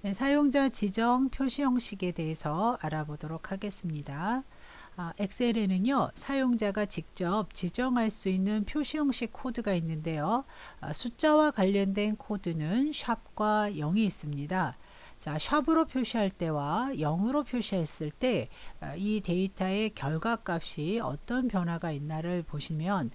네, 사용자 지정 표시 형식에 대해서 알아보도록 하겠습니다. 엑셀에는요, 사용자가 직접 지정할 수 있는 표시 형식 코드가 있는데요. 숫자와 관련된 코드는 샵과 0이 있습니다. 자, 샵으로 표시할 때와 0으로 표시했을 때 이 데이터의 결과값이 어떤 변화가 있나를 보시면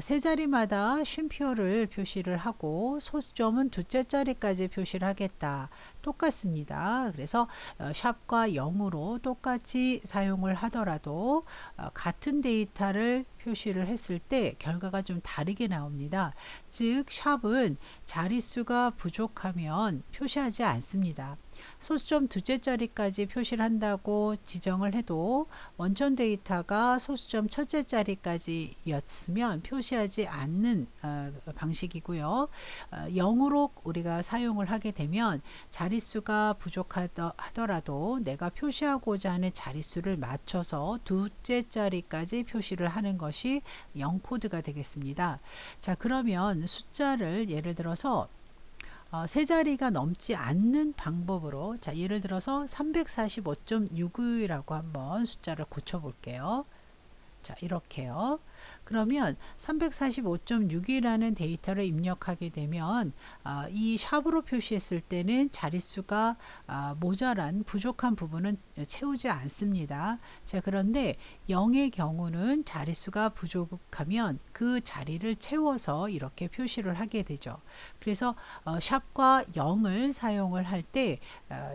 세 자리마다 쉼표를 표시를 하고 소수점은 두째 자리까지 표시를 하겠다. 똑같습니다. 그래서 샵과 0으로 똑같이 사용을 하더라도 같은 데이터를 표시를 했을 때 결과가 좀 다르게 나옵니다. 즉 샵은 자릿수가 부족하면 표시하지 않습니다. 소수점 두째 자리까지 표시를 한다고 지정을 해도 원천 데이터가 소수점 첫째 자리까지였으면 표시하지 않는 방식이고요. 0으로 우리가 사용을 하게 되면 자릿수가 부족하더라도 내가 표시하고자 하는 자릿수를 맞춰서 두째 자리까지 표시를 하는 것이 0 코드가 되겠습니다. 자, 그러면 숫자를 예를 들어서 세 자리가 넘지 않는 방법으로, 자, 예를 들어서 345.6이라고 한번 숫자를 고쳐 볼게요. 자, 이렇게요. 그러면 345.6이라는 데이터를 입력하게 되면 이 샵으로 표시했을 때는 자릿수가 모자란 부족한 부분은 채우지 않습니다. 자, 그런데 0의 경우는 자릿수가 부족하면 그 자리를 채워서 이렇게 표시를 하게 되죠. 그래서 샵과 0을 사용을 할 때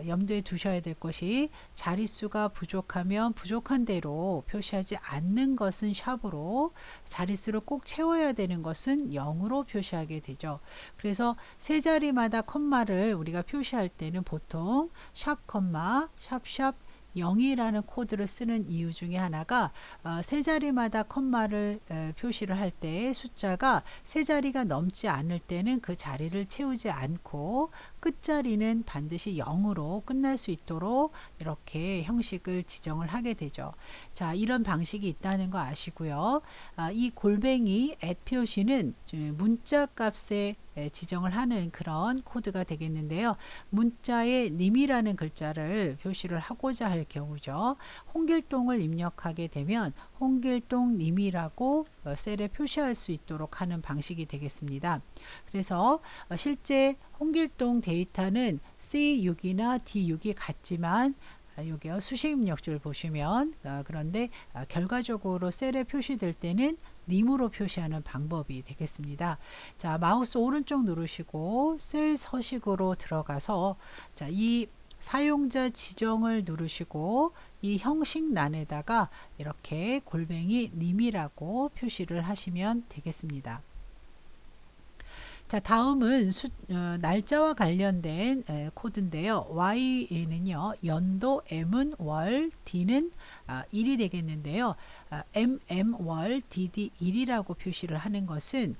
염두에 두셔야 될 것이 자릿수가 부족하면 부족한 대로 표시하지 않는 것은 샵으로, 자릿수를 꼭 채워야 되는 것은 0으로 표시하게 되죠. 그래서 세 자리마다 컴마를 우리가 표시할 때는 보통 샵 컴마 샵샵 0이라는 코드를 쓰는 이유 중에 하나가 세 자리마다 컴마를 표시를 할 때 숫자가 세 자리가 넘지 않을 때는 그 자리를 채우지 않고 끝자리는 반드시 0으로 끝날 수 있도록 이렇게 형식을 지정을 하게 되죠. 자, 이런 방식이 있다는 거 아시고요. 이 골뱅이 표시는 문자 값에 지정을 하는 그런 코드가 되겠는데요. 문자에 님이라는 글자를 표시를 하고자 할 경우죠. 홍길동을 입력하게 되면 홍길동 님이라고 셀에 표시할 수 있도록 하는 방식이 되겠습니다. 그래서 실제 홍길동 데이터는 C6이나 D6이 같지만 여기요, 수식 입력줄 보시면 그런데 결과적으로 셀에 표시될 때는 님으로 표시하는 방법이 되겠습니다. 자, 마우스 오른쪽 누르시고 셀 서식으로 들어가서, 자, 이 사용자 지정을 누르시고 이 형식란에다가 이렇게 골뱅이 님이라고 표시를 하시면 되겠습니다. 자, 다음은 날짜와 관련된 코드인데요. Y는요, 연도, M은 월, D는 일이 되겠는데요. 월, DD 1이라고 표시를 하는 것은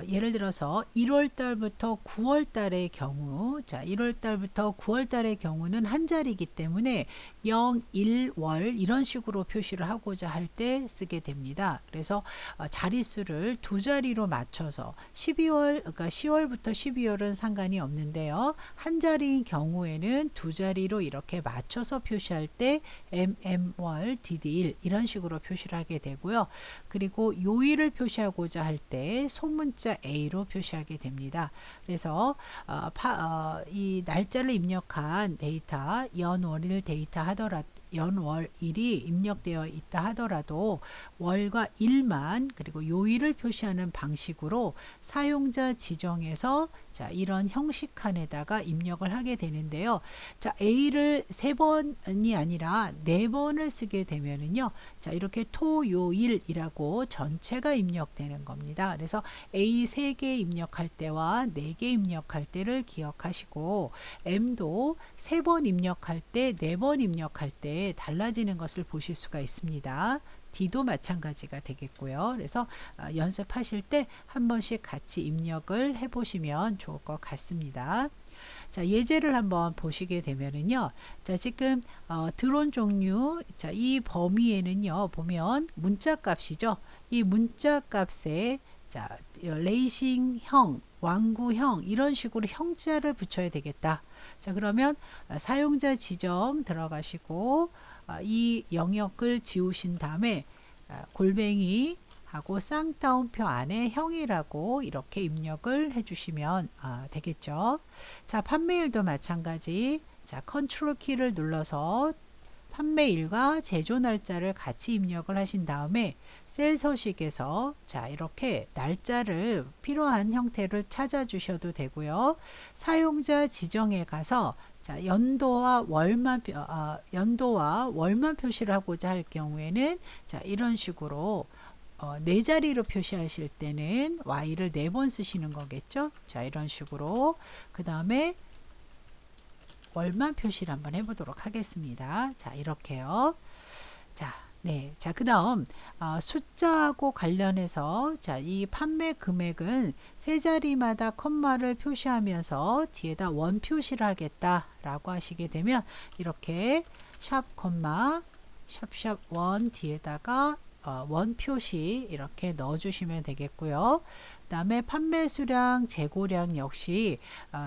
예를 들어서 1월 달부터 9월 달의 경우, 자, 1월 달부터 9월 달의 경우는 한 자리이기 때문에 0, 1, 월 이런 식으로 표시를 하고자 할 때 쓰게 됩니다. 그래서 자릿수를 두 자리로 맞춰서 12월, 그러니까 10월부터 12월은 상관이 없는데요. 한 자리인 경우에는 두 자리로 이렇게 맞춰서 표시할 때 월, DD1 이런 식으로 표시를 하게 되고요. 그리고 요일을 표시하고자 할 때 소문자 A로 표시하게 됩니다. 그래서 이 날짜를 입력한 데이터, 연월일 데이터 하더라도 연월일이 입력되어 있다 하더라도 월과 일만, 그리고 요일을 표시하는 방식으로 사용자 지정에서, 자, 이런 형식칸에다가 입력을 하게 되는데요. 자, A를 세 번이 아니라 네 번을 쓰게 되면은요, 자, 이렇게 토요일이라고 전체가 입력되는 겁니다. 그래서 A 3개 입력할 때와 4개 입력할 때를 기억하시고, M도 3번 입력할 때, 4번 입력할 때 달라지는 것을 보실 수가 있습니다. D도 마찬가지가 되겠고요. 그래서 연습하실 때 한 번씩 같이 입력을 해보시면 좋을 것 같습니다. 자, 예제를 한번 보시게 되면은요. 자, 지금 드론 종류, 자, 이 범위에는요, 보면 문자 값이죠. 이 문자 값에, 자, 레이싱형, 완구형 이런 식으로 형자를 붙여야 되겠다. 자, 그러면 사용자 지정 들어가시고 이 영역을 지우신 다음에 골뱅이 하고 쌍따옴표 안에 형이라고 이렇게 입력을 해주시면 되겠죠. 자, 판매일도 마찬가지. 자, 컨트롤 키를 눌러서 판매일과 제조 날짜를 같이 입력을 하신 다음에 셀 서식에서 자, 이렇게 날짜를 필요한 형태를 찾아주셔도 되고요. 사용자 지정에 가서 자, 연도와 월만 표시를 하고자 할 경우에는 자, 이런 식으로 네 자리로 표시하실 때는 Y를 4번 쓰시는 거겠죠. 자, 이런 식으로 그 다음에 월만 표시를 한번 해보도록 하겠습니다. 자, 이렇게요. 자, 네. 자, 그 다음, 숫자하고 관련해서, 자, 이 판매 금액은 세 자리마다 컴마를 표시하면서 뒤에다 원 표시를 하겠다라고 하시게 되면, 이렇게 샵, 컴마, 샵샵 원 뒤에다가 원 표시 이렇게 넣어 주시면 되겠고요. 그 다음에 판매 수량, 재고량 역시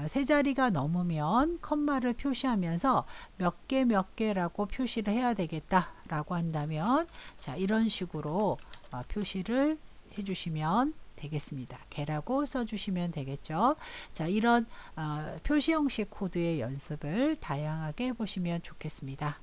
세 자리가 넘으면 컴마를 표시하면서 몇 개라고 표시를 해야 되겠다 라고 한다면 자, 이런 식으로 표시를 해 주시면 되겠습니다. 개라고 써주시면 되겠죠. 자, 이런 표시 형식 코드의 연습을 다양하게 해보시면 좋겠습니다.